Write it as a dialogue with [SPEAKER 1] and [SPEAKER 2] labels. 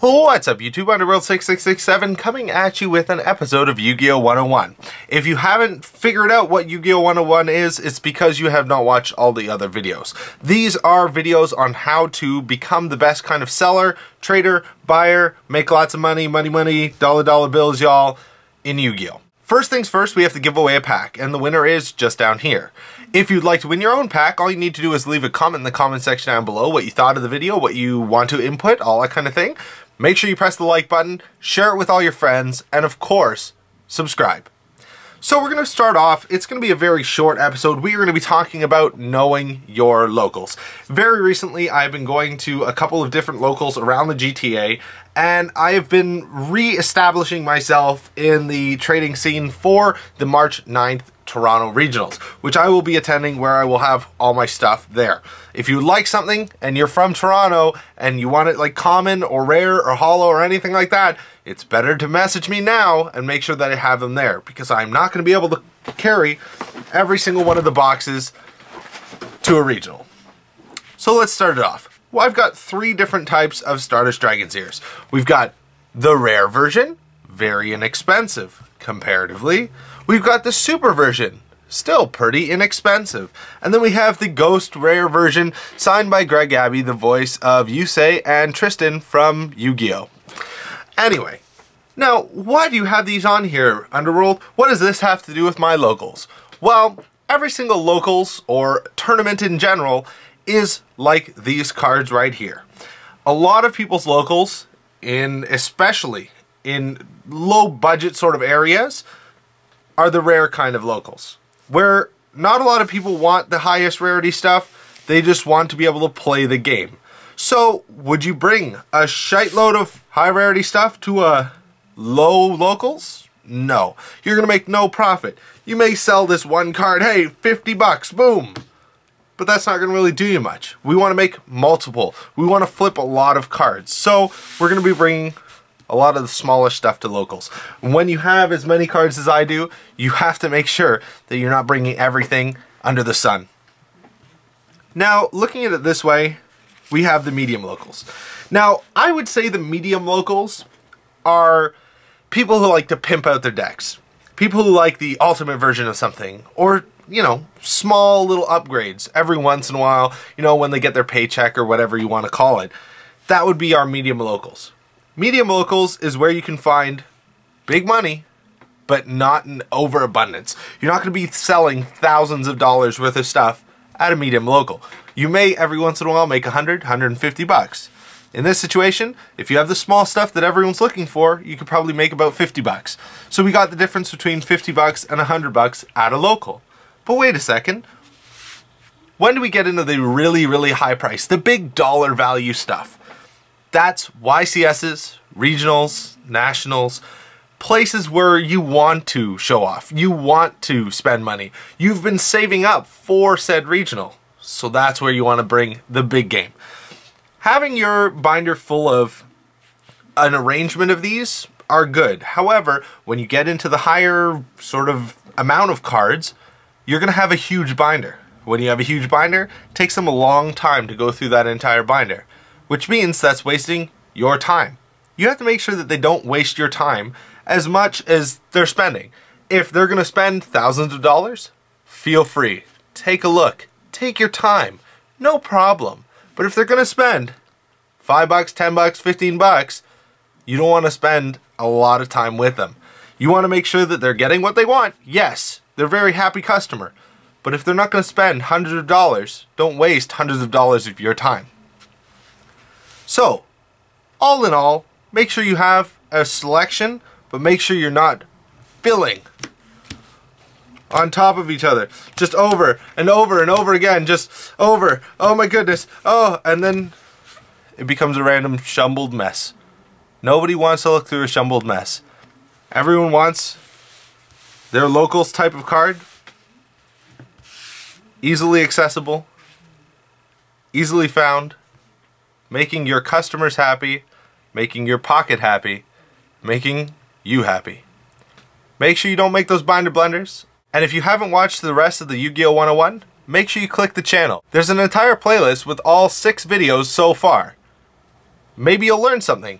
[SPEAKER 1] What's up YouTube, Underworld 6667 coming at you with an episode of Yu-Gi-Oh 101. If you haven't figured out what Yu-Gi-Oh 101 is, it's because you have not watched all the other videos. These are videos on how to become the best kind of seller, trader, buyer, make lots of money, dollar bills, y'all, in Yu-Gi-Oh! First things first, we have to give away a pack, and the winner is just down here. If you'd like to win your own pack, all you need to do is leave a comment in the comment section down below, what you thought of the video, what you want to input, all that kind of thing. Make sure you press the like button, share it with all your friends, and of course, subscribe. So we're going to start off, it's going to be a very short episode. We are going to be talking about knowing your locals. Very recently, I've been going to a couple of different locals around the GTA, and I have been re-establishing myself in the trading scene for the March 9th Toronto Regionals, which I will be attending, where I will have all my stuff there. If you like something and you're from Toronto and you want it like common or rare or holo or anything like that, it's better to message me now and make sure that I have them there, because I'm not going to be able to carry every single one of the boxes to a regional. So let's start it off. Well, I've got three different types of Stardust Dragon's Ears. We've got the rare version, very inexpensive comparatively. We've got the super version, still pretty inexpensive. And then we have the ghost rare version, signed by Greg Abbey, the voice of Yusei and Tristan from Yu-Gi-Oh! Anyway, now why do you have these on here, Underworld? What does this have to do with my locals? Well, every single locals, or tournament in general, is like these cards right here. A lot of people's locals, especially in low budget sort of areas, are the rare kind of locals, where not a lot of people want the highest rarity stuff, they just want to be able to play the game. So, would you bring a shite load of high rarity stuff to a low locals? No. You're gonna make no profit. You may sell this one card, hey, 50 bucks, boom. But that's not gonna really do you much. We wanna make multiple. We wanna flip a lot of cards. So, we're gonna be bringing a lot of the smaller stuff to locals. When you have as many cards as I do, you have to make sure that you're not bringing everything under the sun. Now, looking at it this way, we have the medium locals. Now, I would say the medium locals are people who like to pimp out their decks. People who like the ultimate version of something, or, you know, small little upgrades every once in a while, you know, when they get their paycheck or whatever you want to call it. That would be our medium locals. Medium locals is where you can find big money, but not in overabundance. You're not going to be selling thousands of dollars worth of stuff at a medium local. You may every once in a while make 100, 150 bucks. In this situation, if you have the small stuff that everyone's looking for, you could probably make about 50 bucks. So we got the difference between 50 bucks and 100 bucks at a local. But wait a second. When do we get into the really, really high price, the big dollar value stuff? That's YCSs, regionals, nationals, places where you want to show off. You want to spend money. You've been saving up for said regional. So that's where you want to bring the big game. Having your binder full of an arrangement of these are good. However, when you get into the higher sort of amount of cards, you're going to have a huge binder. When you have a huge binder, it takes them a long time to go through that entire binder, which means that's wasting your time. You have to make sure that they don't waste your time as much as they're spending. If they're going to spend thousands of dollars, feel free. Take a look. Take your time. No problem. But if they're going to spend 5 bucks, 10 bucks, 15 bucks, you don't want to spend a lot of time with them. You want to make sure that they're getting what they want. Yes, they're a very happy customer. But if they're not going to spend hundreds of dollars, don't waste hundreds of dollars of your time. So, all in all, make sure you have a selection, but make sure you're not filling on top of each other. Just over and over and over again. Just over. Oh my goodness. Oh, and then it becomes a random shumbled mess. Nobody wants to look through a shumbled mess. Everyone wants their locals type of card. Easily accessible. Easily found. Making your customers happy, making your pocket happy, making you happy. Make sure you don't make those binder blunders. And if you haven't watched the rest of the Yu-Gi-Oh 101, make sure you click the channel. There's an entire playlist with all 6 videos so far. Maybe you'll learn something.